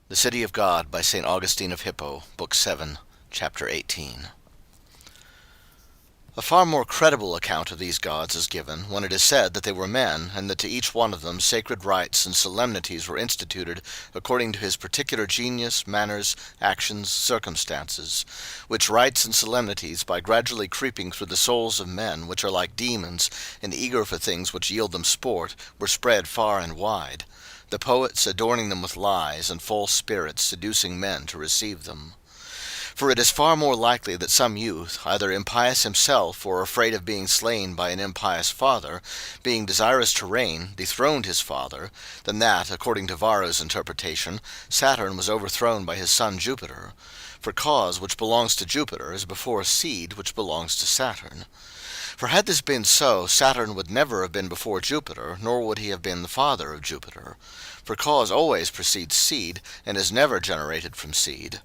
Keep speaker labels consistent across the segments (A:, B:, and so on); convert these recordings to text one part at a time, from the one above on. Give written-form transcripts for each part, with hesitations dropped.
A: The City of God by St. Augustine of Hippo, Book 7, Chapter 18. A far more credible account of these gods is given when it is said that they were men, and that to each one of them sacred rites and solemnities were instituted according to his particular genius, manners, actions, circumstances, which rites and solemnities, by gradually creeping through the souls of men, which are like demons, and eager for things which yield them sport, were spread far and wide, the poets adorning them with lies, and false spirits seducing men to receive them. For it is far more likely that some youth, either impious himself, or afraid of being slain by an impious father, being desirous to reign, dethroned his father, than that, according to Varro's interpretation, Saturn was overthrown by his son Jupiter. For cause which belongs to Jupiter is before seed which belongs to Saturn. For had this been so, Saturn would never have been before Jupiter, nor would he have been the father of Jupiter. For cause always precedes seed, and is never generated from seed.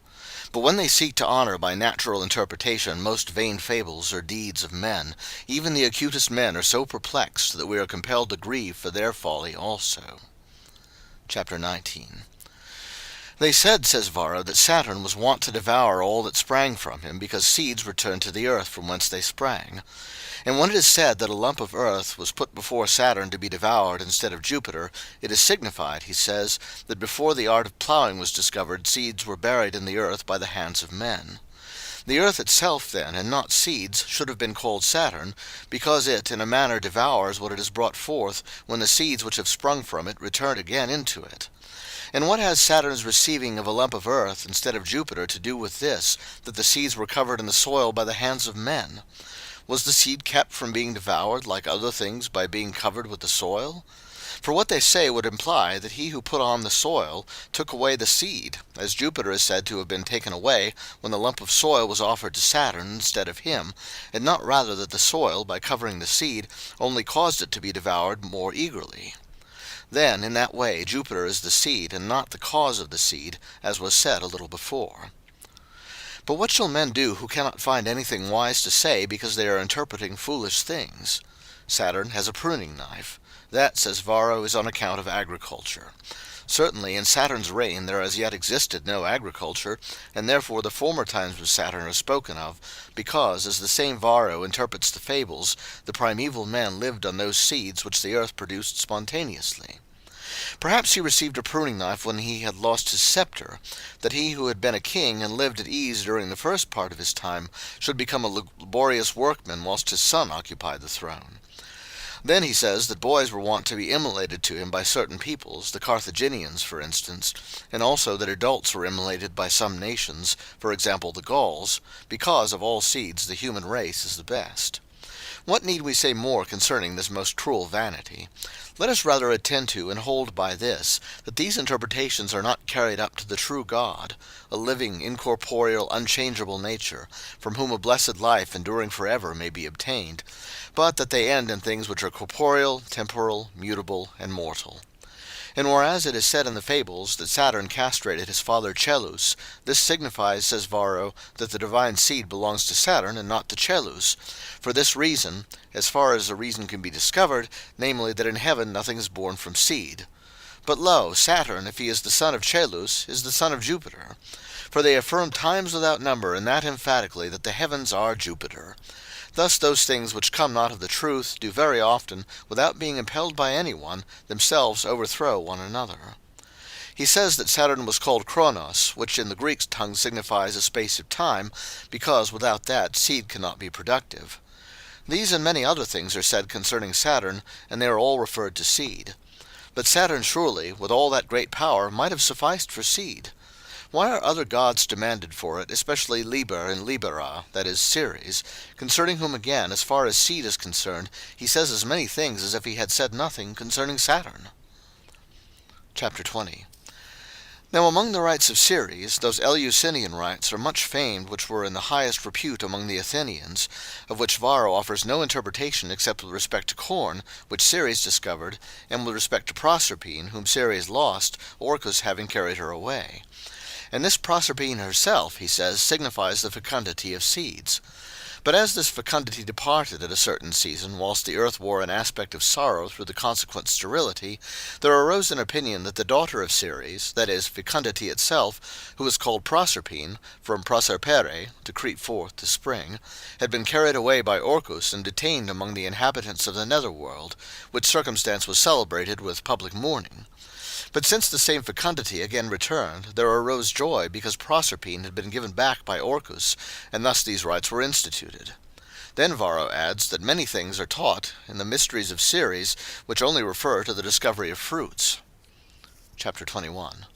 A: But when they seek to honor by natural interpretation most vain fables or deeds of men, even the acutest men are so perplexed that we are compelled to grieve for their folly also. Chapter 19. They said, says Varro, that Saturn was wont to devour all that sprang from him, because seeds returned to the earth from whence they sprang. And when it is said that a lump of earth was put before Saturn to be devoured instead of Jupiter, it is signified, he says, that before the art of plowing was discovered, seeds were buried in the earth by the hands of men. The earth itself, then, and not seeds, should have been called Saturn, because it in a manner devours what it has brought forth, when the seeds which have sprung from it return again into it. And what has Saturn's receiving of a lump of earth instead of Jupiter to do with this, that the seeds were covered in the soil by the hands of men? Was the seed kept from being devoured, like other things, by being covered with the soil? For what they say would imply that he who put on the soil took away the seed, as Jupiter is said to have been taken away when the lump of soil was offered to Saturn instead of him, and not rather that the soil, by covering the seed, only caused it to be devoured more eagerly. Then, in that way, Jupiter is the seed, and not the cause of the seed, as was said a little before. But what shall men do who cannot find anything wise to say, because they are interpreting foolish things? Saturn has a pruning knife. That, says Varro, is on account of agriculture. Certainly, in Saturn's reign there as yet existed no agriculture, and therefore the former times of Saturn are spoken of, because, as the same Varro interprets the fables, the primeval men lived on those seeds which the earth produced spontaneously. Perhaps he received a pruning knife when he had lost his scepter, that he who had been a king and lived at ease during the first part of his time should become a laborious workman whilst his son occupied the throne. Then he says that boys were wont to be immolated to him by certain peoples, the Carthaginians, for instance, and also that adults were immolated by some nations, for example the Gauls, because of all seeds the human race is the best. What need we say more concerning this most cruel vanity? Let us rather attend to and hold by this, that these interpretations are not carried up to the true God, a living, incorporeal, unchangeable nature, from whom a blessed life enduring forever may be obtained, but that they end in things which are corporeal, temporal, mutable, and mortal. And whereas it is said in the fables that Saturn castrated his father Chelus, this signifies, says Varro, that the divine seed belongs to Saturn and not to Chelus, for this reason, as far as a reason can be discovered, namely that in heaven nothing is born from seed. But lo, Saturn, if he is the son of Chelus, is the son of Jupiter. For they affirm times without number, and that emphatically, that the heavens are Jupiter. Thus those things which come not of the truth do very often, without being impelled by any one, themselves overthrow one another. He says that Saturn was called Kronos, which in the Greek tongue signifies a space of time, because without that seed cannot be productive. These and many other things are said concerning Saturn, and they are all referred to seed. But Saturn surely, with all that great power, might have sufficed for seed. Why are other gods demanded for it, especially Liber and Libera, that is, Ceres, concerning whom again, as far as seed is concerned, he says as many things as if he had said nothing concerning Saturn? Chapter 20. Now among the rites of Ceres, those Eleusinian rites are much famed, which were in the highest repute among the Athenians, of which Varro offers no interpretation except with respect to corn, which Ceres discovered, and with respect to Proserpine, whom Ceres lost, Orcus having carried her away. And this Proserpine herself, he says, signifies the fecundity of seeds. But as this fecundity departed at a certain season, whilst the earth wore an aspect of sorrow through the consequent sterility, there arose an opinion that the daughter of Ceres, that is, fecundity itself, who was called Proserpine, from proserpere, to creep forth, to spring, had been carried away by Orcus and detained among the inhabitants of the nether world, which circumstance was celebrated with public mourning. But since the same fecundity again returned, there arose joy because Proserpine had been given back by Orcus, and thus these rites were instituted. Then Varro adds that many things are taught in the mysteries of Ceres, which only refer to the discovery of fruits. Chapter 21.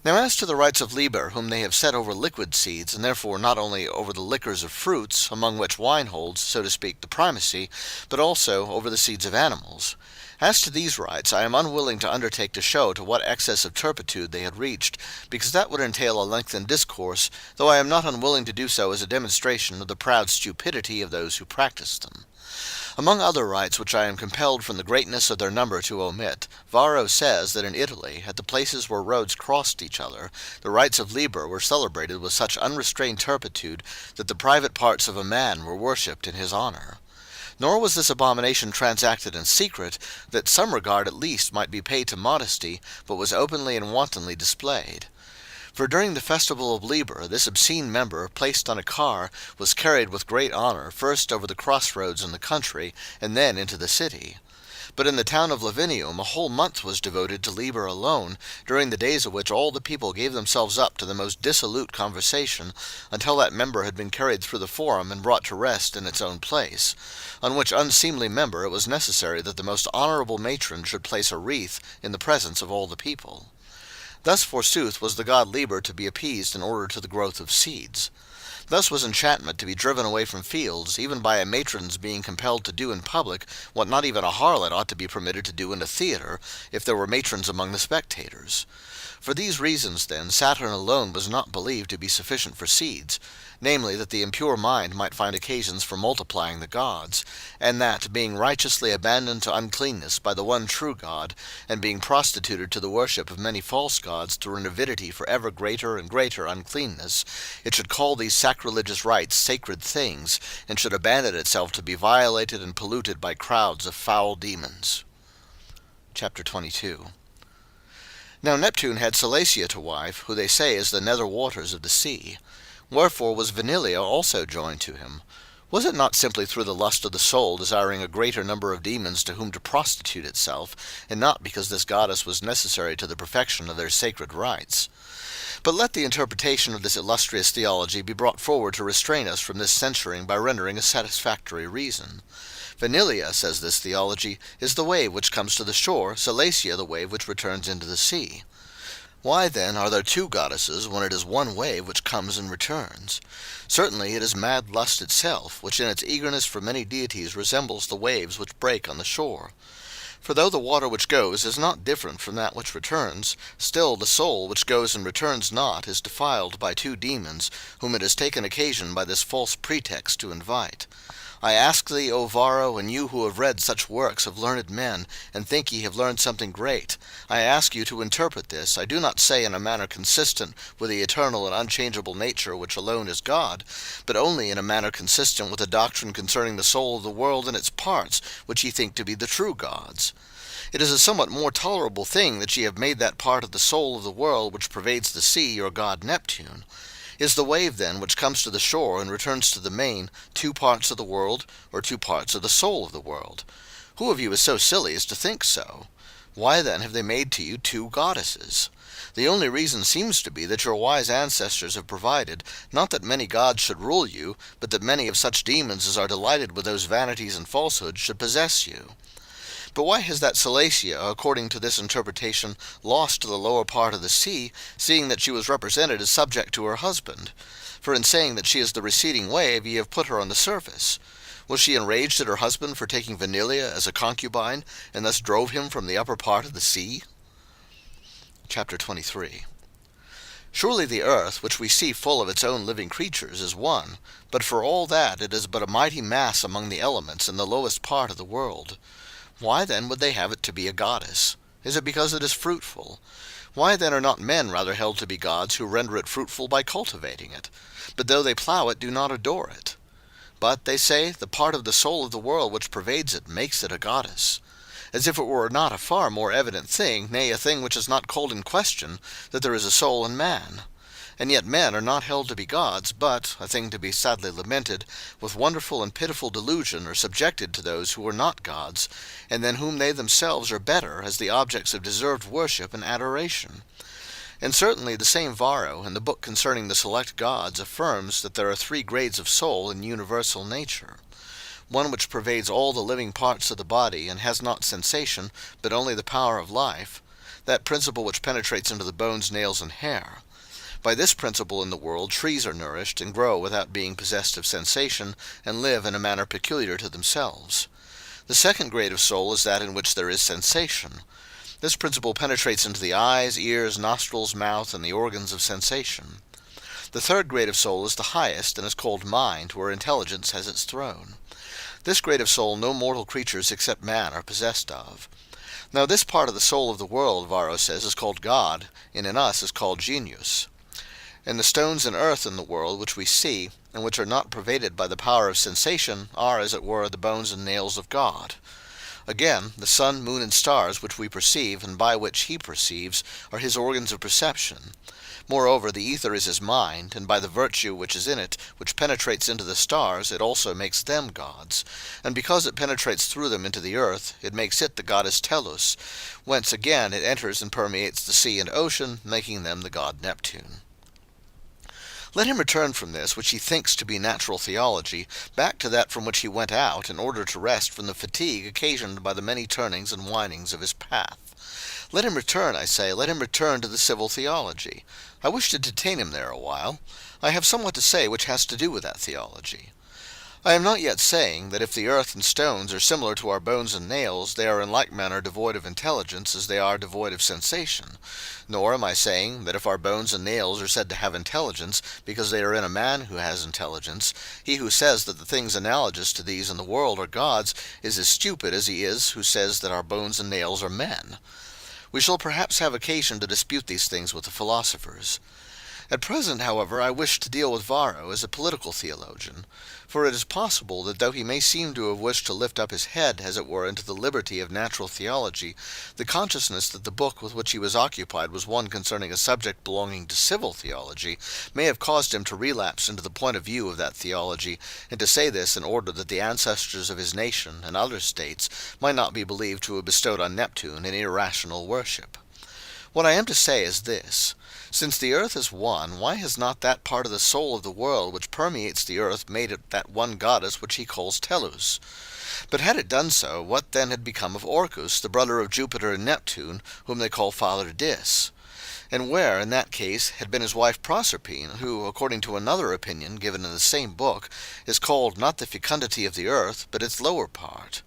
A: Now as to the rights of Liber, whom they have set over liquid seeds, and therefore not only over the liquors of fruits, among which wine holds, so to speak, the primacy, but also over the seeds of animals. As to these rights, I am unwilling to undertake to show to what excess of turpitude they had reached, because that would entail a lengthened discourse, though I am not unwilling to do so as a demonstration of the proud stupidity of those who practised them. Among other rites which I am compelled from the greatness of their number to omit, Varro says that in Italy, at the places where roads crossed each other, the rites of Liber were celebrated with such unrestrained turpitude that the private parts of a man were worshipped in his honour. Nor was this abomination transacted in secret, that some regard at least might be paid to modesty, but was openly and wantonly displayed. For during the festival of Liber, this obscene member, placed on a car, was carried with great honour, first over the crossroads in the country, and then into the city. But in the town of Lavinium a whole month was devoted to Liber alone, during the days of which all the people gave themselves up to the most dissolute conversation, until that member had been carried through the forum and brought to rest in its own place, on which unseemly member it was necessary that the most honourable matron should place a wreath in the presence of all the people. Thus forsooth was the god Liber to be appeased in order to the growth of seeds. Thus was enchantment to be driven away from fields, even by a matron's being compelled to do in public what not even a harlot ought to be permitted to do in a theatre, if there were matrons among the spectators. For these reasons, then, Saturn alone was not believed to be sufficient for seeds, namely, that the impure mind might find occasions for multiplying the gods, and that, being righteously abandoned to uncleanness by the one true God, and being prostituted to the worship of many false gods through an avidity for ever greater and greater uncleanness, it should call these sacrilegious rites sacred things, and should abandon itself to be violated and polluted by crowds of foul demons. Chapter 22. Now Neptune had Salacia to wife, who they say is the nether waters of the sea. Wherefore was Vanilia also joined to him. Was it not simply through the lust of the soul, desiring a greater number of demons to whom to prostitute itself, and not because this goddess was necessary to the perfection of their sacred rites? But let the interpretation of this illustrious theology be brought forward to restrain us from this censuring by rendering a satisfactory reason. Vanilia, says this theology, is the wave which comes to the shore, Salacia the wave which returns into the sea. Why, then, are there two goddesses, when it is one wave which comes and returns? Certainly it is mad lust itself, which in its eagerness for many deities resembles the waves which break on the shore. For though the water which goes is not different from that which returns, still the soul which goes and returns not is defiled by two demons, whom it has taken occasion by this false pretext to invite. I ask thee, O Varro, and you who have read such works of learned men, and think ye have learned something great, I ask you to interpret this, I do not say in a manner consistent with the eternal and unchangeable nature which alone is God, but only in a manner consistent with the doctrine concerning the soul of the world and its parts, which ye think to be the true gods. It is a somewhat more tolerable thing that ye have made that part of the soul of the world which pervades the sea your god Neptune. Is the wave, then, which comes to the shore and returns to the main, 2 parts of the world, or 2 parts of the soul of the world? Who of you is so silly as to think so? Why, then, have they made to you 2 goddesses? The only reason seems to be that your wise ancestors have provided, not that many gods should rule you, but that many of such demons as are delighted with those vanities and falsehoods should possess you. But why has that Salacia, according to this interpretation, lost to the lower part of the sea, seeing that she was represented as subject to her husband? For in saying that she is the receding wave, ye have put her on the surface. Was she enraged at her husband for taking Vanilia as a concubine, and thus drove him from the upper part of the sea? Chapter 23. Surely the earth, which we see full of its own living creatures, is one, but for all that it is but a mighty mass among the elements in the lowest part of the world. Why then would they have it to be a goddess? Is it because it is fruitful? Why then are not men rather held to be gods who render it fruitful by cultivating it, but though they plough it do not adore it? But, they say, the part of the soul of the world which pervades it makes it a goddess. As if it were not a far more evident thing, nay, a thing which is not called in question, that there is a soul in man. And yet men are not held to be gods, but, a thing to be sadly lamented, with wonderful and pitiful delusion are subjected to those who are not gods, and than whom they themselves are better, as the objects of deserved worship and adoration. And certainly the same Varro, in the book concerning the select gods, affirms that there are 3 grades of soul in universal nature. One which pervades all the living parts of the body, and has not sensation, but only the power of life, that principle which penetrates into the bones, nails, and hair. By this principle in the world trees are nourished, and grow without being possessed of sensation, and live in a manner peculiar to themselves. The second grade of soul is that in which there is sensation. This principle penetrates into the eyes, ears, nostrils, mouth, and the organs of sensation. The third grade of soul is the highest, and is called mind, where intelligence has its throne. This grade of soul no mortal creatures except man are possessed of. Now this part of the soul of the world, Varro says, is called God, and in us is called genius. And the stones and earth in the world which we see, and which are not pervaded by the power of sensation, are as it were the bones and nails of God. Again, the sun, moon, and stars which we perceive, and by which he perceives, are his organs of perception. Moreover, the ether is his mind, and by the virtue which is in it, which penetrates into the stars, it also makes them gods. And because it penetrates through them into the earth, it makes it the goddess Tellus, whence again it enters and permeates the sea and ocean, making them the god Neptune. Let him return from this, which he thinks to be natural theology, back to that from which he went out, in order to rest from the fatigue occasioned by the many turnings and windings of his path. Let him return, I say, let him return to the civil theology. I wish to detain him there a while. I have somewhat to say which has to do with that theology. I am not yet saying that if the earth and stones are similar to our bones and nails, they are in like manner devoid of intelligence as they are devoid of sensation. Nor am I saying that if our bones and nails are said to have intelligence, because they are in a man who has intelligence, he who says that the things analogous to these in the world are gods is as stupid as he is who says that our bones and nails are men. We shall perhaps have occasion to dispute these things with the philosophers. At present, however, I wish to deal with Varro as a political theologian, for it is possible that though he may seem to have wished to lift up his head, as it were, into the liberty of natural theology, the consciousness that the book with which he was occupied was one concerning a subject belonging to civil theology may have caused him to relapse into the point of view of that theology, and to say this in order that the ancestors of his nation and other states might not be believed to have bestowed on Neptune an irrational worship. What I am to say is this. Since the earth is one, why has not that part of the soul of the world which permeates the earth made it that one goddess which he calls Tellus? But had it done so, what then had become of Orcus, the brother of Jupiter and Neptune, whom they call Father Dis? And where, in that case, had been his wife Proserpine, who, according to another opinion given in the same book, is called not the fecundity of the earth, but its lower part?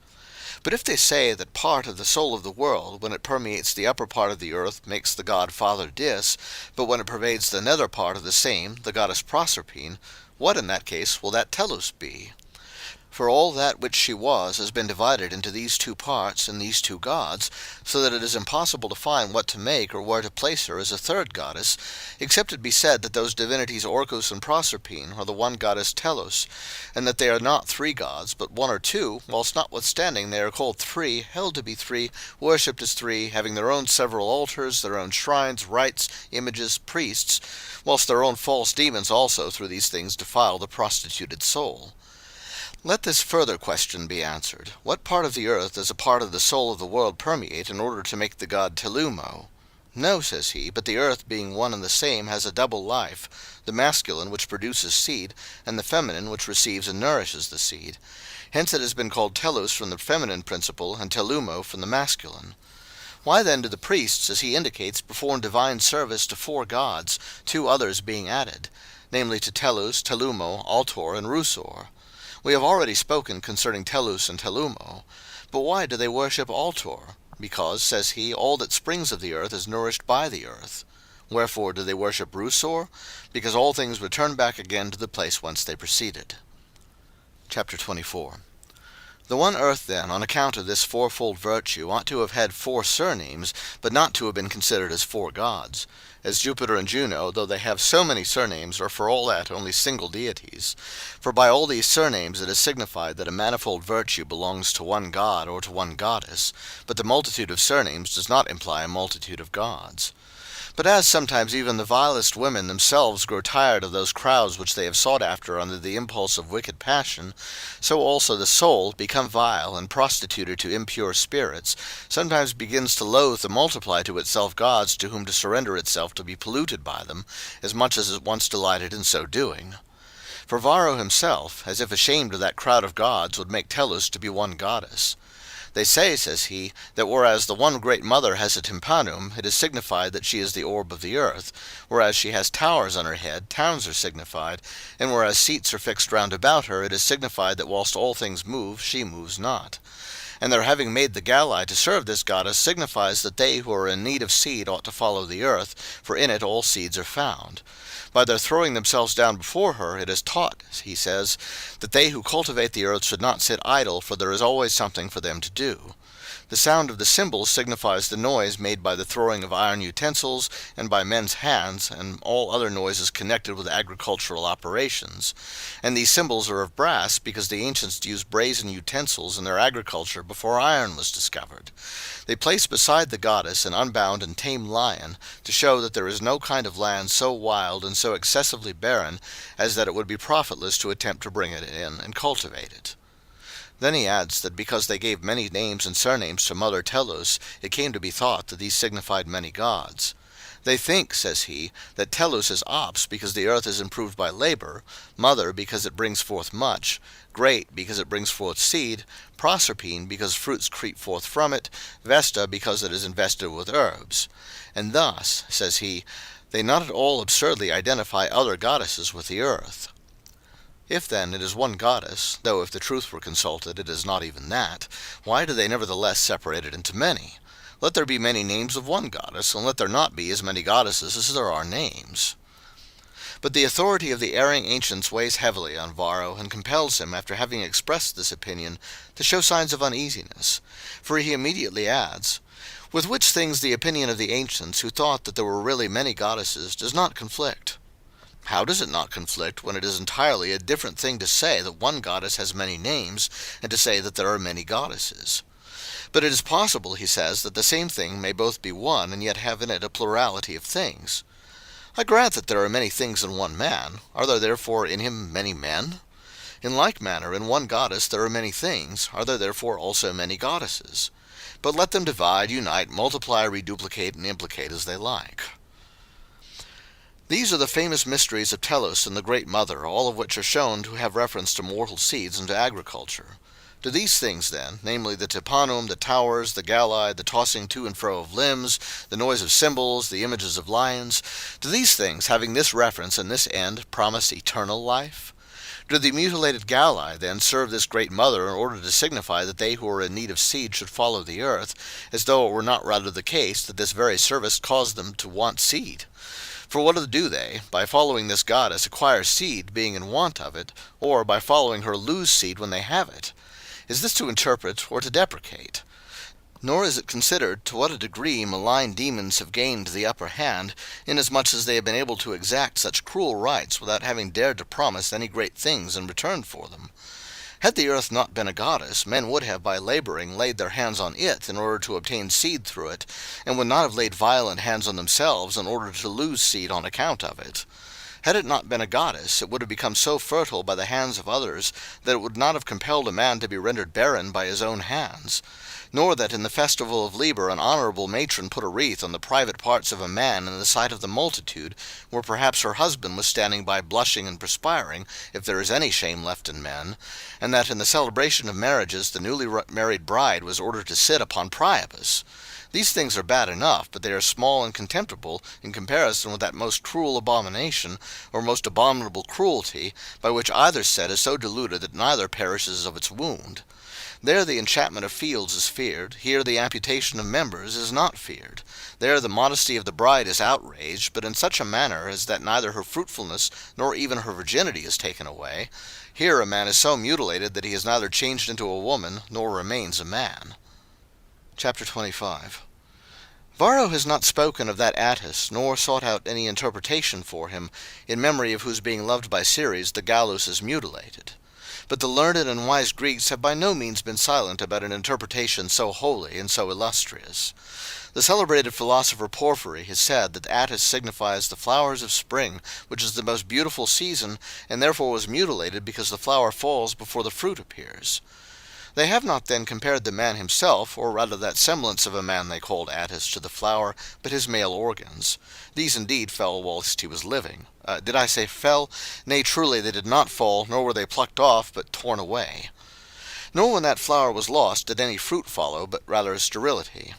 A: But if they say that part of the soul of the world, when it permeates the upper part of the earth, makes the god Father Dis, but when it pervades the nether part of the same, the goddess Proserpine, what in that case will that Tellus be? For all that which she was has been divided into these two parts and these two gods, so that it is impossible to find what to make or where to place her as a third goddess, except it be said that those divinities Orcus and Proserpine are the one goddess Tellus, and that they are not 3 gods, but 1 or 2, whilst notwithstanding they are called 3, held to be 3, worshipped as 3, having their own several altars, their own shrines, rites, images, priests, whilst their own false demons also through these things defile the prostituted soul. Let this further question be answered. What part of the earth does a part of the soul of the world permeate in order to make the god Telumo? No, says he, but the earth being one and the same has a double life, the masculine which produces seed, and the feminine which receives and nourishes the seed. Hence it has been called Tellus from the feminine principle, and Telumo from the masculine. Why then do the priests, as he indicates, perform divine service to 4 gods, 2 others being added, namely to Tellus, Telumo, Altor, and Rusor? We have already spoken concerning Tellus and Telumo. But why do they worship Altor? Because, says he, all that springs of the earth is nourished by the earth. Wherefore do they worship Rusor? Because all things return back again to the place whence they proceeded. Chapter 24. The one earth, then, on account of this fourfold virtue, ought to have had 4 surnames, but not to have been considered as 4 gods. As Jupiter and Juno, though they have so many surnames, are for all that only single deities. For by all these surnames it is signified that a manifold virtue belongs to one god or to one goddess, but the multitude of surnames does not imply a multitude of gods. But as sometimes even the vilest women themselves grow tired of those crowds which they have sought after under the impulse of wicked passion, so also the soul, become vile and prostituted to impure spirits, sometimes begins to loathe to multiply to itself gods to whom to surrender itself to be polluted by them, as much as it once delighted in so doing. For Varro himself, as if ashamed of that crowd of gods, would make Tellus to be one goddess. They say, says he, that whereas the one great mother has a tympanum, it is signified that she is the orb of the earth, whereas she has towers on her head, towns are signified, and whereas seats are fixed round about her, it is signified that whilst all things move, she moves not. And their having made the Galli to serve this goddess signifies that they who are in need of seed ought to follow the earth, for in it all seeds are found. By their throwing themselves down before her, it is taught, he says, that they who cultivate the earth should not sit idle, for there is always something for them to do. The sound of the cymbals signifies the noise made by the throwing of iron utensils, and by men's hands, and all other noises connected with agricultural operations. And these cymbals are of brass, because the ancients used brazen utensils in their agriculture before iron was discovered. They place beside the goddess an unbound and tame lion, to show that there is no kind of land so wild and so excessively barren as that it would be profitless to attempt to bring it in and cultivate it. Then he adds that because they gave many names and surnames to Mother Tellus, it came to be thought that these signified many gods. They think, says he, that Tellus is Ops because the earth is improved by labor, Mother because it brings forth much, Great because it brings forth seed, Proserpine because fruits creep forth from it, Vesta because it is invested with herbs. And thus, says he, they not at all absurdly identify other goddesses with the earth. If then it is one goddess, though if the truth were consulted it is not even that, why do they nevertheless separate it into many? Let there be many names of one goddess, and let there not be as many goddesses as there are names. But the authority of the erring ancients weighs heavily on Varro, and compels him, after having expressed this opinion, to show signs of uneasiness. For he immediately adds, with which things the opinion of the ancients, who thought that there were really many goddesses, does not conflict. How does it not conflict, when it is entirely a different thing to say that one goddess has many names, and to say that there are many goddesses? But it is possible, he says, that the same thing may both be one, and yet have in it a plurality of things. I grant that there are many things in one man. Are there therefore in him many men? In like manner, in one goddess there are many things. Are there therefore also many goddesses? But let them divide, unite, multiply, reduplicate, and implicate as they like. These are the famous mysteries of Tellus and the Great Mother, all of which are shown to have reference to mortal seeds and to agriculture. To these things, then, namely the tympanum, the towers, the Galli, the tossing to and fro of limbs, the noise of cymbals, the images of lions, to these things, having this reference and this end, promise eternal life? Do the mutilated Galli, then, serve this Great Mother in order to signify that they who are in need of seed should follow the earth, as though it were not rather the case that this very service caused them to want seed? For what do they, by following this goddess, acquire seed, being in want of it, or by following her lose seed when they have it? Is this to interpret or to deprecate? Nor is it considered to what a degree malign demons have gained the upper hand, inasmuch as they have been able to exact such cruel rites without having dared to promise any great things in return for them. Had the earth not been a goddess, men would have by laboring laid their hands on it in order to obtain seed through it, and would not have laid violent hands on themselves in order to lose seed on account of it. Had it not been a goddess, it would have become so fertile by the hands of others that it would not have compelled a man to be rendered barren by his own hands, nor that in the festival of Liber an honorable matron put a wreath on the private parts of a man in the sight of the multitude, where perhaps her husband was standing by blushing and perspiring, if there is any shame left in men, and that in the celebration of marriages the newly married bride was ordered to sit upon Priapus. These things are bad enough, but they are small and contemptible in comparison with that most cruel abomination, or most abominable cruelty, by which either set is so deluded that neither perishes of its wound. There the enchantment of fields is feared, here the amputation of members is not feared. There the modesty of the bride is outraged, but in such a manner as that neither her fruitfulness nor even her virginity is taken away. Here a man is so mutilated that he is neither changed into a woman nor remains a man. Chapter 25. Varro has not spoken of that Attis, nor sought out any interpretation for him, in memory of whose being loved by Ceres the Gallus is mutilated. But the learned and wise Greeks have by no means been silent about an interpretation so holy and so illustrious. The celebrated philosopher Porphyry has said that Attis signifies the flowers of spring, which is the most beautiful season, and therefore was mutilated because the flower falls before the fruit appears. They have not then compared the man himself, or rather that semblance of a man they called Attis, to the flower, but his male organs. These indeed fell whilst he was living. Did I say fell? Nay, truly they did not fall, nor were they plucked off, but torn away. Nor when that flower was lost did any fruit follow, but rather sterility.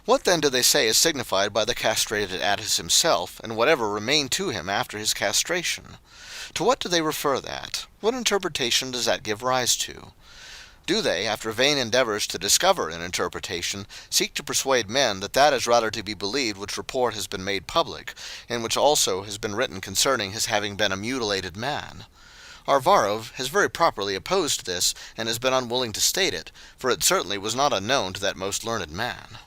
A: What then do they say is signified by the castrated Attis himself, and whatever remained to him after his castration? To what do they refer that? What interpretation does that give rise to? Do they, after vain endeavors to discover an interpretation, seek to persuade men that that is rather to be believed which report has been made public, and which also has been written concerning his having been a mutilated man? Our Varro has very properly opposed this, and has been unwilling to state it, for it certainly was not unknown to that most learned man.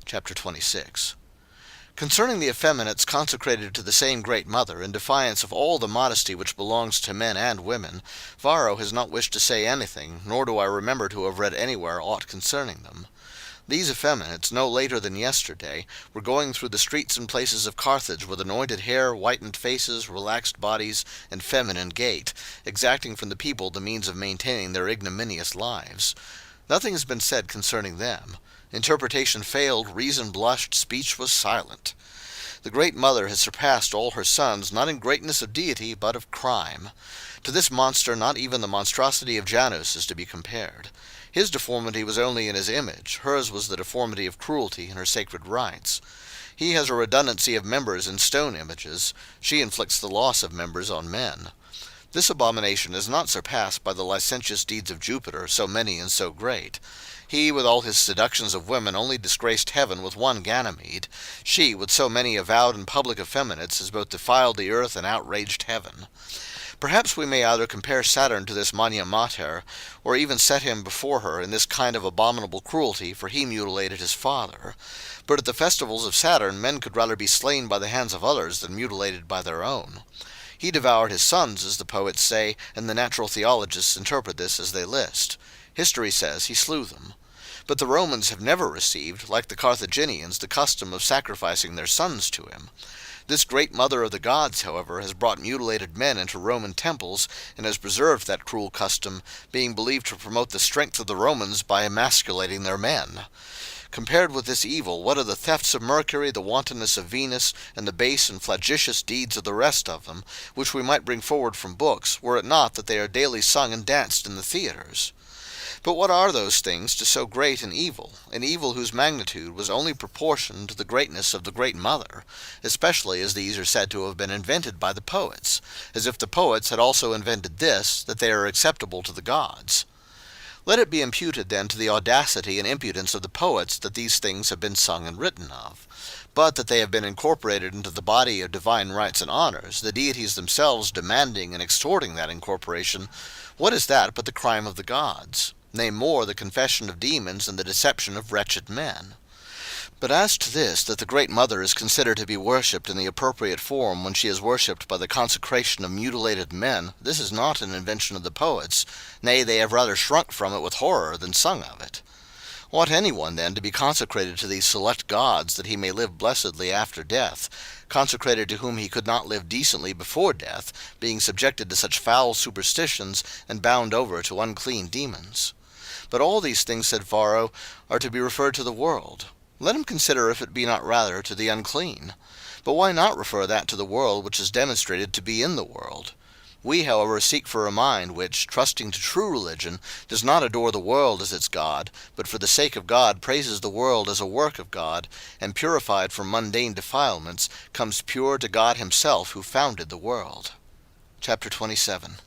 A: Chapter 26. Concerning the effeminates consecrated to the same great mother, in defiance of all the modesty which belongs to men and women, Varro has not wished to say anything, nor do I remember to have read anywhere aught concerning them. These effeminates, no later than yesterday, were going through the streets and places of Carthage with anointed hair, whitened faces, relaxed bodies, and feminine gait, exacting from the people the means of maintaining their ignominious lives. Nothing has been said concerning them. Interpretation failed, reason blushed, speech was silent. The great mother has surpassed all her sons, not in greatness of deity, but of crime. To this monster not even the monstrosity of Janus is to be compared. His deformity was only in his image, hers was the deformity of cruelty in her sacred rites. He has a redundancy of members in stone images, she inflicts the loss of members on men. This abomination is not surpassed by the licentious deeds of Jupiter, so many and so great. He, with all his seductions of women, only disgraced heaven with one Ganymede. She, with so many avowed and public effeminates, has both defiled the earth and outraged heaven. Perhaps we may either compare Saturn to this Mania Mater, or even set him before her in this kind of abominable cruelty, for he mutilated his father. But at the festivals of Saturn men could rather be slain by the hands of others than mutilated by their own. He devoured his sons, as the poets say, and the natural theologists interpret this as they list. History says he slew them. But the Romans have never received, like the Carthaginians, the custom of sacrificing their sons to him. This great mother of the gods, however, has brought mutilated men into Roman temples, and has preserved that cruel custom, being believed to promote the strength of the Romans by emasculating their men. Compared with this evil, what are the thefts of Mercury, the wantonness of Venus, and the base and flagitious deeds of the rest of them, which we might bring forward from books, were it not that they are daily sung and danced in the theatres? But what are those things to so great an evil whose magnitude was only proportioned to the greatness of the great mother, especially as these are said to have been invented by the poets, as if the poets had also invented this, that they are acceptable to the gods? Let it be imputed then to the audacity and impudence of the poets that these things have been sung and written of. But that they have been incorporated into the body of divine rights and honors, the deities themselves demanding and extorting that incorporation, what is that but the crime of the gods? Nay more, the confession of demons and the deception of wretched men. But as to this, that the great mother is considered to be worshipped in the appropriate form when she is worshipped by the consecration of mutilated men, this is not an invention of the poets, nay, they have rather shrunk from it with horror than sung of it. Ought anyone, then, to be consecrated to these select gods, that he may live blessedly after death, consecrated to whom he could not live decently before death, being subjected to such foul superstitions, and bound over to unclean demons? But all these things, said Varro, are to be referred to the world. Let him consider if it be not rather to the unclean. But why not refer that to the world which is demonstrated to be in the world? We, however, seek for a mind which, trusting to true religion, does not adore the world as its God, but for the sake of God praises the world as a work of God, and purified from mundane defilements, comes pure to God himself who founded the world. Chapter 27.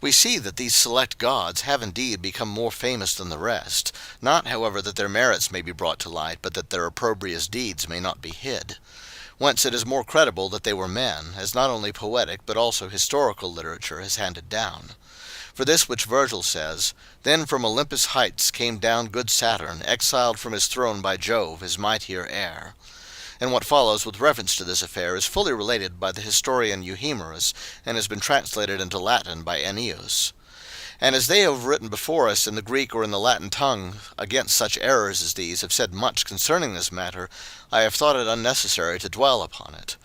A: We see that these select gods have indeed become more famous than the rest, not, however, that their merits may be brought to light, but that their opprobrious deeds may not be hid. Whence it is more credible that they were men, as not only poetic but also historical literature has handed down. For this which Virgil says, "Then from Olympus' heights came down good Saturn, exiled from his throne by Jove, his mightier heir," and what follows with reference to this affair is fully related by the historian Euhemerus, and has been translated into Latin by Ennius. And as they who have written before us in the Greek or in the Latin tongue against such errors as these have said much concerning this matter, I have thought it unnecessary to dwell upon it.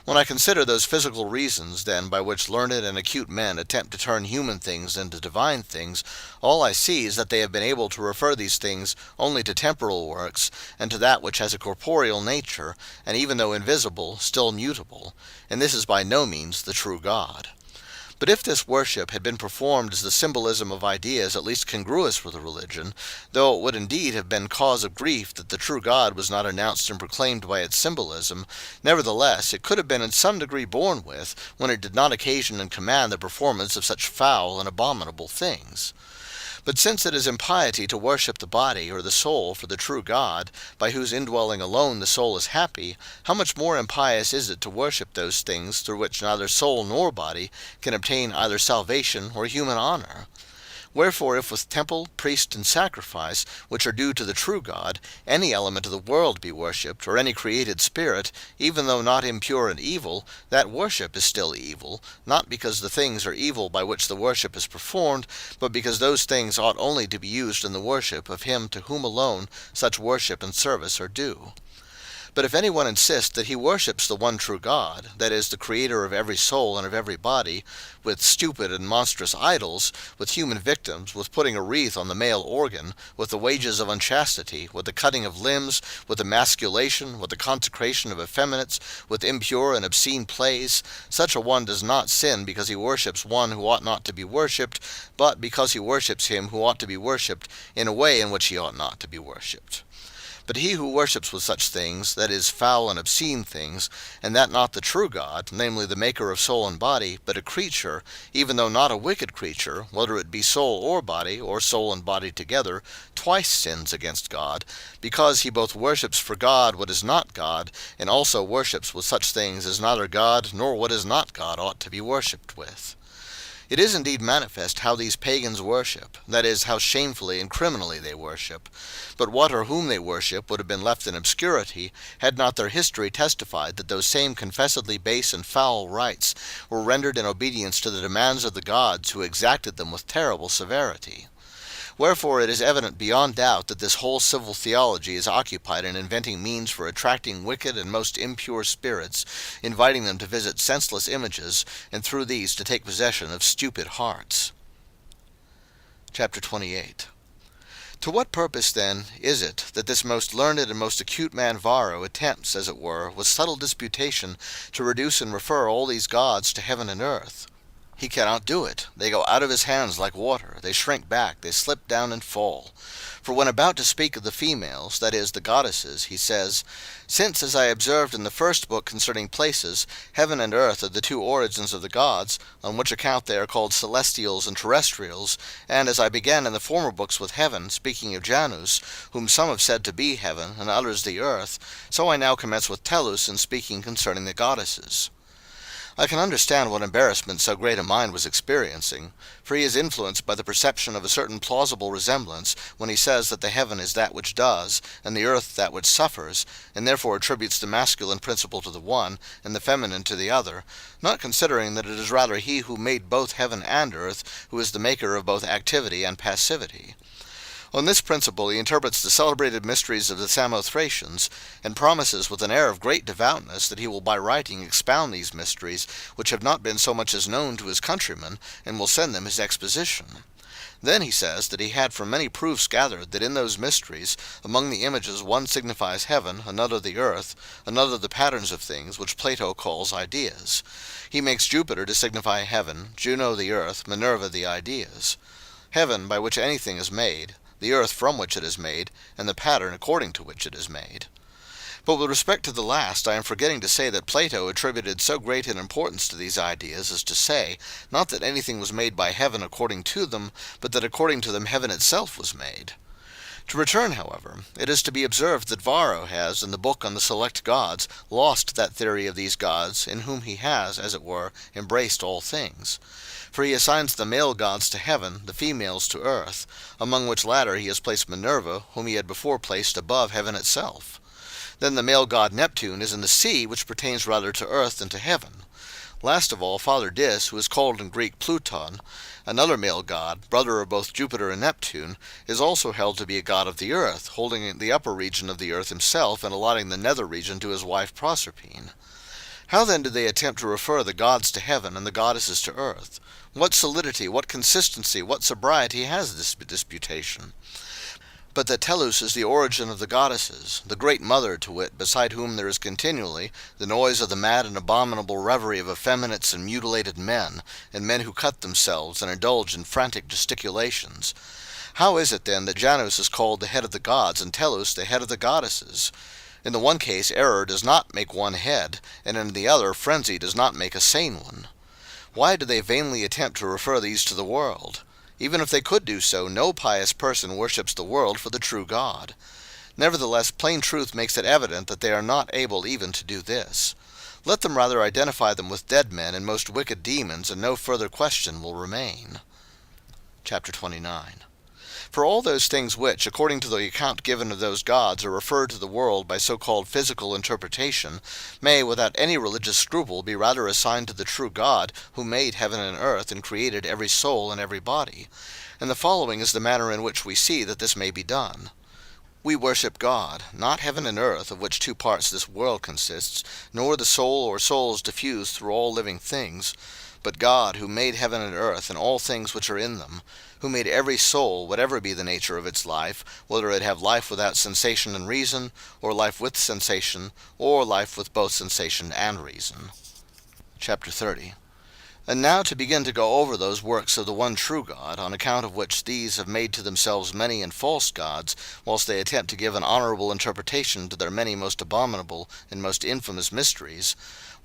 A: When I consider those physical reasons, then, by which learned and acute men attempt to turn human things into divine things, all I see is that they have been able to refer these things only to temporal works, and to that which has a corporeal nature, and even though invisible, still mutable, and this is by no means the true God. But if this worship had been performed as the symbolism of ideas at least congruous with the religion, though it would indeed have been cause of grief that the true God was not announced and proclaimed by its symbolism, nevertheless it could have been in some degree borne with, when it did not occasion and command the performance of such foul and abominable things. But since it is impiety to worship the body or the soul for the true God, by whose indwelling alone the soul is happy, how much more impious is it to worship those things through which neither soul nor body can obtain either salvation or human honor? Wherefore, if with temple, priest, and sacrifice, which are due to the true God, any element of the world be worshipped, or any created spirit, even though not impure and evil, that worship is still evil, not because the things are evil by which the worship is performed, but because those things ought only to be used in the worship of him to whom alone such worship and service are due. But if any one insist that he worships the one true God, that is, the creator of every soul and of every body, with stupid and monstrous idols, with human victims, with putting a wreath on the male organ, with the wages of unchastity, with the cutting of limbs, with emasculation, with the consecration of effeminates, with impure and obscene plays, such a one does not sin because he worships one who ought not to be worshipped, but because he worships him who ought to be worshipped in a way in which he ought not to be worshipped. But he who worships with such things, that is, foul and obscene things, and that not the true God, namely the maker of soul and body, but a creature, even though not a wicked creature, whether it be soul or soul and body together, twice sins against God, because he both worships for God what is not God, and also worships with such things as neither God nor what is not God ought to be worshipped with. It is indeed manifest how these pagans worship, that is, how shamefully and criminally they worship. But what or whom they worship would have been left in obscurity, had not their history testified that those same confessedly base and foul rites were rendered in obedience to the demands of the gods who exacted them with terrible severity. Wherefore it is evident beyond doubt that this whole civil theology is occupied in inventing means for attracting wicked and most impure spirits, inviting them to visit senseless images, and through these to take possession of stupid hearts. Chapter 28. To what purpose, then, is it that this most learned and most acute man Varro attempts, as it were, with subtle disputation, to reduce and refer all these gods to heaven and earth? He cannot do it. They go out of his hands like water. They shrink back. They slip down and fall. For when about to speak of the females, that is, the goddesses, he says, "Since, as I observed in the first book concerning places, heaven and earth are the two origins of the gods, on which account they are called celestials and terrestrials, and as I began in the former books with heaven, speaking of Janus, whom some have said to be heaven, and others the earth, so I now commence with Tellus in speaking concerning the goddesses." I can understand what embarrassment so great a mind was experiencing, for he is influenced by the perception of a certain plausible resemblance when he says that the heaven is that which does, and the earth that which suffers, and therefore attributes the masculine principle to the one, and the feminine to the other, not considering that it is rather he who made both heaven and earth who is the maker of both activity and passivity. On this principle he interprets the celebrated mysteries of the Samothracians, and promises with an air of great devoutness that he will by writing expound these mysteries, which have not been so much as known to his countrymen, and will send them his exposition. Then he says that he had from many proofs gathered that in those mysteries, among the images one signifies heaven, another the earth, another the patterns of things, which Plato calls ideas. He makes Jupiter to signify heaven, Juno the earth, Minerva the ideas. Heaven, by which anything is made, the earth from which it is made, and the pattern according to which it is made. But with respect to the last, I am forgetting to say that Plato attributed so great an importance to these ideas as to say, not that anything was made by heaven according to them, but that according to them heaven itself was made. To return, however, it is to be observed that Varro has, in the book on the select gods, lost that theory of these gods, in whom he has, as it were, embraced all things. For he assigns the male gods to heaven, the females to earth, among which latter he has placed Minerva, whom he had before placed above heaven itself. Then the male god Neptune is in the sea, which pertains rather to earth than to heaven. Last of all, Father Dis, who is called in Greek Pluton, another male god, brother of both Jupiter and Neptune, is also held to be a god of the earth, holding the upper region of the earth himself and allotting the nether region to his wife Proserpine. How then do they attempt to refer the gods to heaven and the goddesses to earth? What solidity, what consistency, what sobriety has this disputation? But that Tellus is the origin of the goddesses, the great mother, to wit, beside whom there is continually the noise of the mad and abominable reverie of effeminates and mutilated men, and men who cut themselves and indulge in frantic gesticulations. How is it, then, that Janus is called the head of the gods, and Tellus the head of the goddesses? In the one case error does not make one head, and in the other frenzy does not make a sane one. Why do they vainly attempt to refer these to the world? Even if they could do so, no pious person worships the world for the true God. Nevertheless, plain truth makes it evident that they are not able even to do this. Let them rather identify them with dead men and most wicked demons, and no further question will remain. Chapter 29. For all those things which, according to the account given of those gods, are referred to the world by so-called physical interpretation, may, without any religious scruple, be rather assigned to the true God, who made heaven and earth, and created every soul and every body. And the following is the manner in which we see that this may be done. We worship God, not heaven and earth, of which two parts this world consists, nor the soul or souls diffused through all living things, but God, who made heaven and earth, and all things which are in them, who made every soul, whatever be the nature of its life, whether it have life without sensation and reason, or life with sensation, or life with both sensation and reason. Chapter 30. And now to begin to go over those works of the one true God, on account of which these have made to themselves many and false gods, whilst they attempt to give an honourable interpretation to their many most abominable and most infamous mysteries.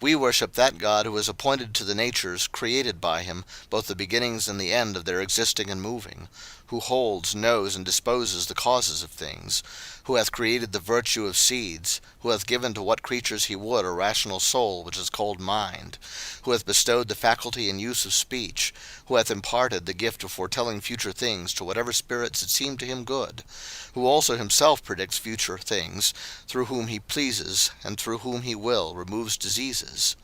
A: We worship that God who is appointed to the natures created by him, both the beginnings and the end of their existing and moving, who holds, knows, and disposes the causes of things, who hath created the virtue of seeds, who hath given to what creatures he would a rational soul which is called mind, who hath bestowed the faculty and use of speech, who hath imparted the gift of foretelling future things to whatever spirits it seem to him good, who also himself predicts future things, through whom he pleases, and through whom he will, removes diseases,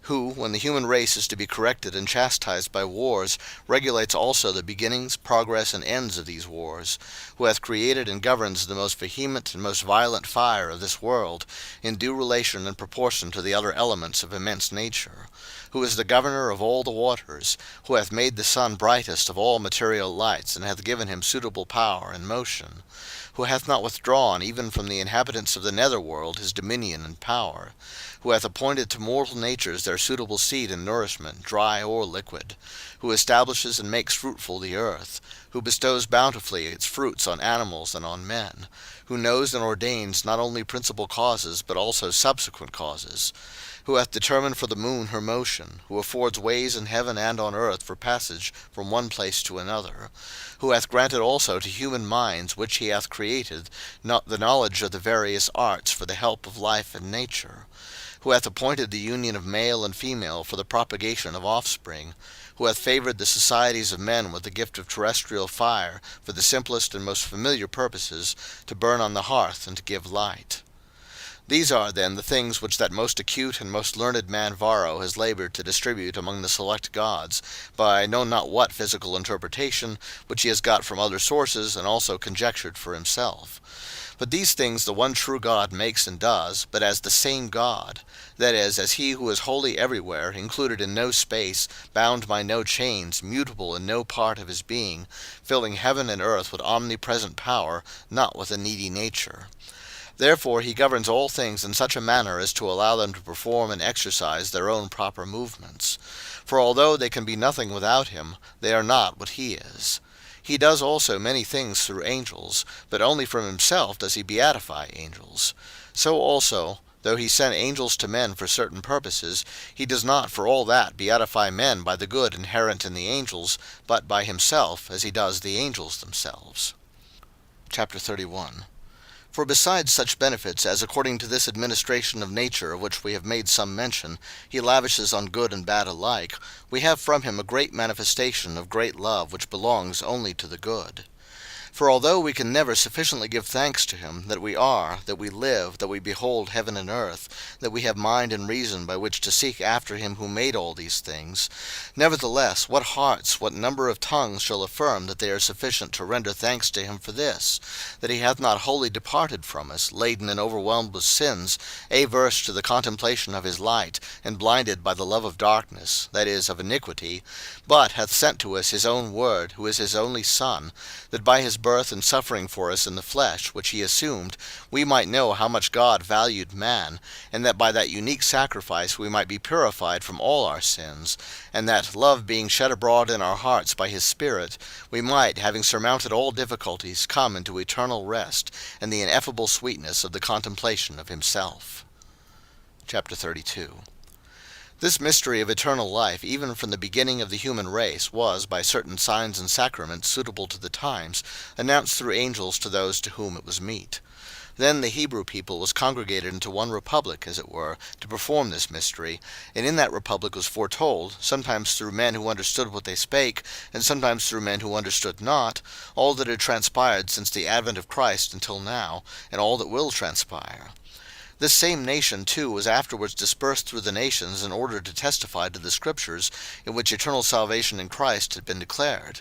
A: who, when the human race is to be corrected and chastised by wars, regulates also the beginnings, progress, and ends of these wars, who hath created and governs the most vehement and most violent fire of this world, in due relation and proportion to the other elements of immense nature, who is the governor of all the waters, who hath made the sun brightest of all material lights, and hath given him suitable power and motion, who hath not withdrawn even from the inhabitants of the nether world his dominion and power, who hath appointed to mortal natures their suitable seed and nourishment, dry or liquid, who establishes and makes fruitful the earth, who bestows bountifully its fruits on animals and on men, who knows and ordains not only principal causes but also subsequent causes, who hath determined for the moon her motion, who affords ways in heaven and on earth for passage from one place to another, who hath granted also to human minds which he hath created not the knowledge of the various arts for the help of life and nature, who hath appointed the union of male and female for the propagation of offspring, who hath favoured the societies of men with the gift of terrestrial fire for the simplest and most familiar purposes, to burn on the hearth and to give light. These are, then, the things which that most acute and most learned man Varro has labored to distribute among the select gods, by I know not what physical interpretation, which he has got from other sources, and also conjectured for himself. But these things the one true God makes and does, but as the same God, that is, as he who is wholly everywhere, included in no space, bound by no chains, mutable in no part of his being, filling heaven and earth with omnipresent power, not with a needy nature. Therefore he governs all things in such a manner as to allow them to perform and exercise their own proper movements. For although they can be nothing without him, they are not what he is. He does also many things through angels, but only from himself does he beatify angels. So also, though he sent angels to men for certain purposes, he does not for all that beatify men by the good inherent in the angels, but by himself, as he does the angels themselves. Chapter 31. For besides such benefits as according to this administration of nature of which we have made some mention, he lavishes on good and bad alike, we have from him a great manifestation of great love which belongs only to the good. For although we can never sufficiently give thanks to him, that we are, that we live, that we behold heaven and earth, that we have mind and reason by which to seek after him who made all these things, nevertheless, what hearts, what number of tongues shall affirm that they are sufficient to render thanks to him for this, that he hath not wholly departed from us, laden and overwhelmed with sins, averse to the contemplation of his light, and blinded by the love of darkness, that is, of iniquity, but hath sent to us his own Word, who is his only Son, that by his birth and suffering for us in the flesh, which he assumed, we might know how much God valued man, and that by that unique sacrifice we might be purified from all our sins, and that, love being shed abroad in our hearts by his Spirit, we might, having surmounted all difficulties, come into eternal rest, and the ineffable sweetness of the contemplation of himself. Chapter 32. This mystery of eternal life, even from the beginning of the human race, was, by certain signs and sacraments suitable to the times, announced through angels to those to whom it was meet. Then the Hebrew people was congregated into one republic, as it were, to perform this mystery, and in that republic was foretold, sometimes through men who understood what they spake, and sometimes through men who understood not, all that had transpired since the advent of Christ until now, and all that will transpire. This same nation, too, was afterwards dispersed through the nations in order to testify to the Scriptures, in which eternal salvation in Christ had been declared.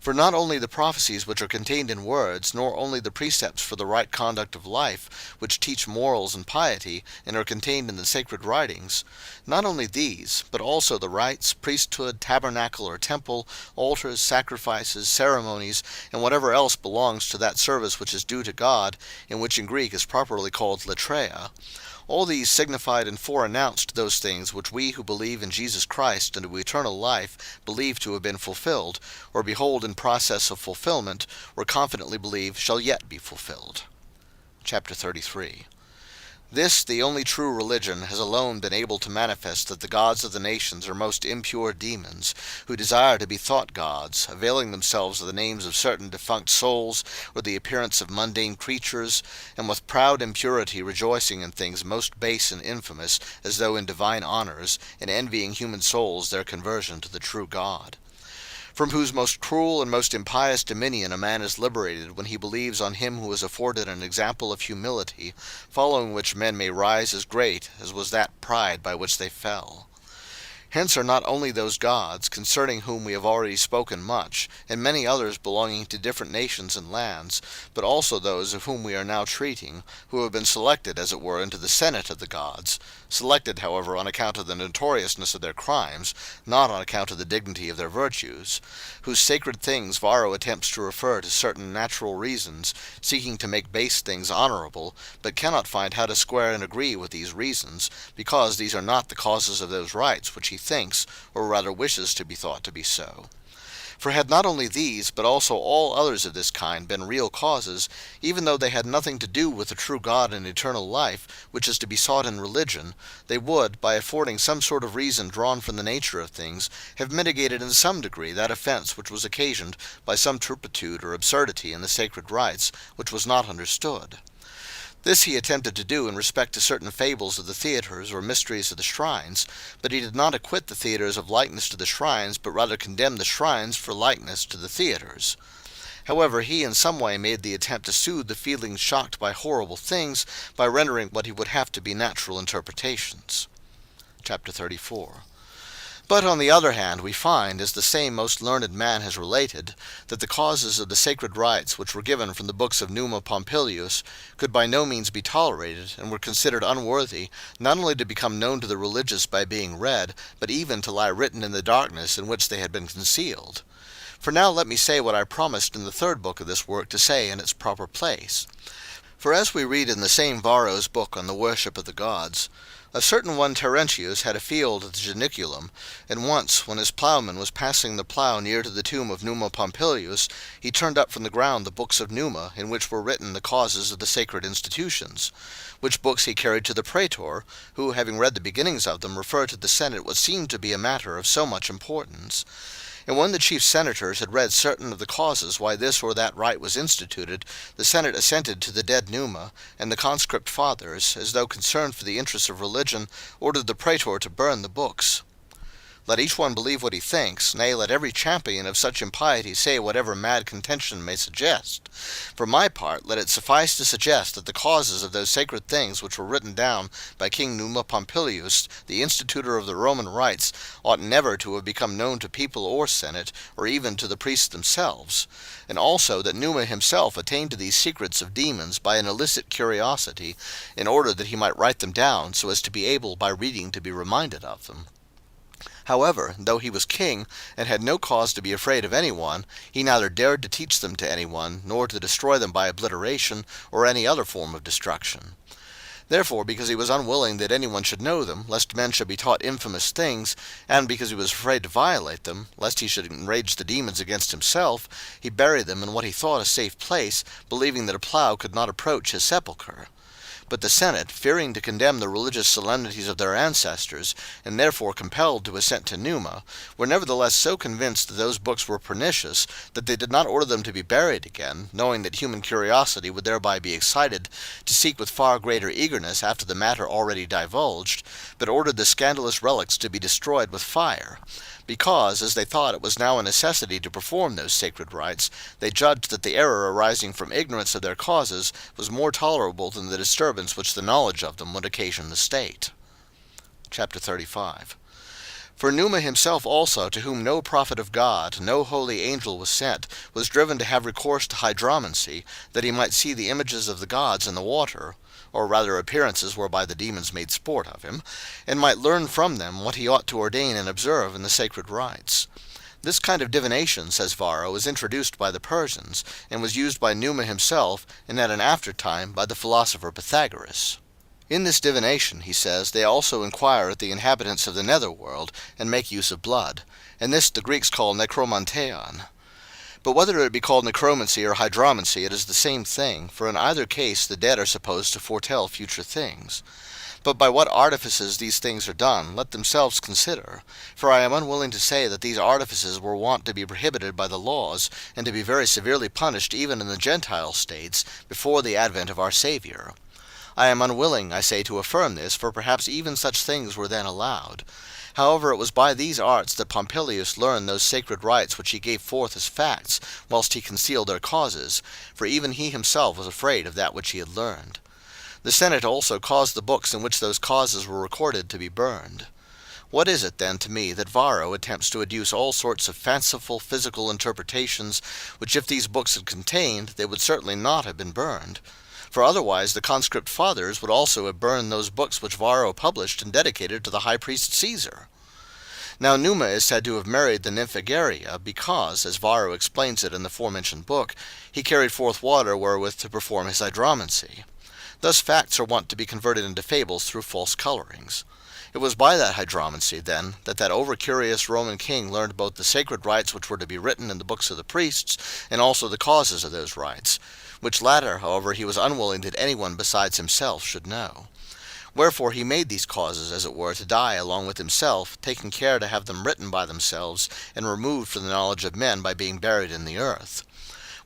A: For not only the prophecies which are contained in words, nor only the precepts for the right conduct of life, which teach morals and piety, and are contained in the sacred writings, not only these, but also the rites, priesthood, tabernacle or temple, altars, sacrifices, ceremonies, and whatever else belongs to that service which is due to God, and which in Greek is properly called latreia. All these signified and foreannounced those things which we who believe in Jesus Christ unto eternal life believe to have been fulfilled, or behold in process of fulfillment, or confidently believe shall yet be fulfilled. Chapter 33. This, the only true religion, has alone been able to manifest that the gods of the nations are most impure demons, who desire to be thought gods, availing themselves of the names of certain defunct souls, or the appearance of mundane creatures, and with proud impurity rejoicing in things most base and infamous, as though in divine honours, and envying human souls their conversion to the true God. From whose most cruel and most impious dominion a man is liberated when he believes on him who has afforded an example of humility, following which men may rise as great as was that pride by which they fell. Hence are not only those gods, concerning whom we have already spoken much, and many others belonging to different nations and lands, but also those of whom we are now treating, who have been selected, as it were, into the senate of the gods, selected, however, on account of the notoriousness of their crimes, not on account of the dignity of their virtues, whose sacred things Varro attempts to refer to certain natural reasons, seeking to make base things honourable, but cannot find how to square and agree with these reasons, because these are not the causes of those rights which he thinks, or rather wishes to be thought to be so. For had not only these, but also all others of this kind, been real causes, even though they had nothing to do with the true God and eternal life, which is to be sought in religion, they would, by affording some sort of reason drawn from the nature of things, have mitigated in some degree that offence which was occasioned by some turpitude or absurdity in the sacred rites, which was not understood. This he attempted to do in respect to certain fables of the theatres or mysteries of the shrines, but he did not acquit the theatres of likeness to the shrines, but rather condemned the shrines for likeness to the theatres. However, he in some way made the attempt to soothe the feelings shocked by horrible things by rendering what he would have to be natural interpretations. Chapter 34. But on the other hand, we find, as the same most learned man has related, that the causes of the sacred rites which were given from the books of Numa Pompilius could by no means be tolerated, and were considered unworthy, not only to become known to the religious by being read, but even to lie written in the darkness in which they had been concealed. For now let me say what I promised in the third book of this work to say in its proper place. For as we read in the same Varro's book on the worship of the gods, a certain one Terentius had a field at the Janiculum, and once, when his plowman was passing the plow near to the tomb of Numa Pompilius, he turned up from the ground the books of Numa, in which were written the causes of the sacred institutions, which books he carried to the praetor, who, having read the beginnings of them, referred to the Senate what seemed to be a matter of so much importance. And when the chief senators had read certain of the causes why this or that rite was instituted, the Senate assented to the dead Numa, and the conscript fathers, as though concerned for the interests of religion, ordered the praetor to burn the books. Let each one believe what he thinks, nay, let every champion of such impiety say whatever mad contention may suggest. For my part, let it suffice to suggest that the causes of those sacred things which were written down by King Numa Pompilius, the institutor of the Roman rites, ought never to have become known to people or senate, or even to the priests themselves, and also that Numa himself attained to these secrets of demons by an illicit curiosity, in order that he might write them down, so as to be able by reading to be reminded of them. However, though he was king, and had no cause to be afraid of any one, he neither dared to teach them to any one, nor to destroy them by obliteration, or any other form of destruction. Therefore, because he was unwilling that any one should know them, lest men should be taught infamous things, and because he was afraid to violate them, lest he should enrage the demons against himself, he buried them in what he thought a safe place, believing that a plough could not approach his sepulchre. But the Senate, fearing to condemn the religious solemnities of their ancestors, and therefore compelled to assent to Numa, were nevertheless so convinced that those books were pernicious, that they did not order them to be buried again, knowing that human curiosity would thereby be excited to seek with far greater eagerness after the matter already divulged, but ordered the scandalous relics to be destroyed with fire. Because, as they thought it was now a necessity to perform those sacred rites, they judged that the error arising from ignorance of their causes was more tolerable than the disturbance which the knowledge of them would occasion the state. Chapter 35. For Numa himself also, to whom no prophet of God, no holy angel was sent, was driven to have recourse to hydromancy, that he might see the images of the gods in the water, or rather appearances whereby the demons made sport of him, and might learn from them what he ought to ordain and observe in the sacred rites. This kind of divination, says Varro, was introduced by the Persians, and was used by Numa himself, and at an after time by the philosopher Pythagoras. In this divination, he says, they also inquire at the inhabitants of the netherworld, and make use of blood, and this the Greeks call nekromanteon. But whether it be called necromancy or hydromancy, it is the same thing, for in either case the dead are supposed to foretell future things. But by what artifices these things are done, let themselves consider. For I am unwilling to say that these artifices were wont to be prohibited by the laws, and to be very severely punished even in the Gentile states, before the advent of our Saviour. I am unwilling, I say, to affirm this, for perhaps even such things were then allowed. However, it was by these arts that Pompilius learned those sacred rites which he gave forth as facts, whilst he concealed their causes, for even he himself was afraid of that which he had learned. The Senate also caused the books in which those causes were recorded to be burned. What is it, then, to me, that Varro attempts to adduce all sorts of fanciful physical interpretations, which if these books had contained, they would certainly not have been burned? For otherwise the conscript fathers would also have burned those books which Varro published and dedicated to the high priest Caesar. Now Numa is said to have married the nymph Egeria, because, as Varro explains it in the forementioned book, he carried forth water wherewith to perform his hydromancy. Thus facts are wont to be converted into fables through false colorings. It was by that hydromancy, then, that over-curious Roman king learned both the sacred rites which were to be written in the books of the priests, and also the causes of those rites, which latter, however, he was unwilling that any one besides himself should know. Wherefore he made these causes, as it were, to die along with himself, taking care to have them written by themselves, and removed from the knowledge of men by being buried in the earth.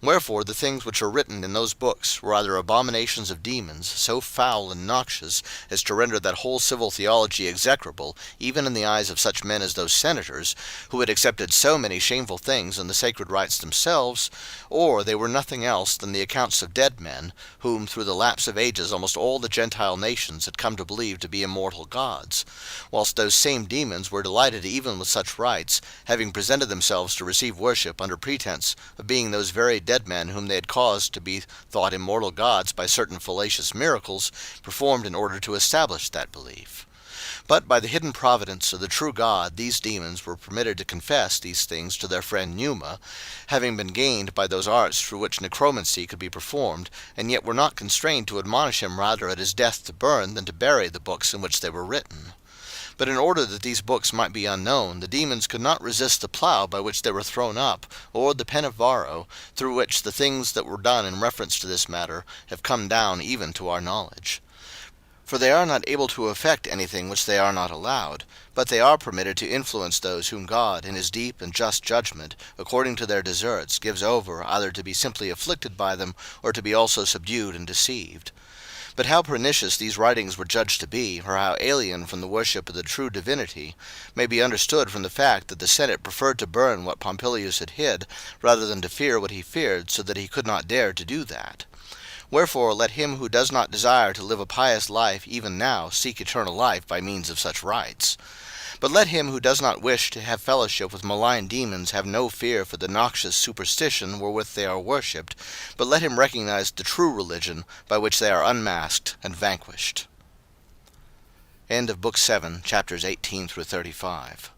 A: Wherefore the things which are written in those books were either abominations of demons, so foul and noxious as to render that whole civil theology execrable, even in the eyes of such men as those senators, who had accepted so many shameful things in the sacred rites themselves, or they were nothing else than the accounts of dead men, whom through the lapse of ages almost all the Gentile nations had come to believe to be immortal gods, whilst those same demons were delighted even with such rites, having presented themselves to receive worship under pretense of being those very dead men whom they had caused to be thought immortal gods by certain fallacious miracles performed in order to establish that belief. But by the hidden providence of the true God these demons were permitted to confess these things to their friend Numa, having been gained by those arts through which necromancy could be performed, and yet were not constrained to admonish him rather at his death to burn than to bury the books in which they were written. But in order that these books might be unknown, the demons could not resist the plough by which they were thrown up, or the pen of Varro, through which the things that were done in reference to this matter have come down even to our knowledge. For they are not able to effect anything which they are not allowed, but they are permitted to influence those whom God, in his deep and just judgment, according to their deserts, gives over either to be simply afflicted by them, or to be also subdued and deceived. But how pernicious these writings were judged to be, or how alien from the worship of the true divinity, may be understood from the fact that the Senate preferred to burn what Pompilius had hid, rather than to fear what he feared, so that he could not dare to do that. Wherefore let him who does not desire to live a pious life even now seek eternal life by means of such rites. But let him who does not wish to have fellowship with malign demons have no fear for the noxious superstition wherewith they are worshipped, but let him recognize the true religion by which they are unmasked and vanquished. End of Book 7, chapters 18 through 35.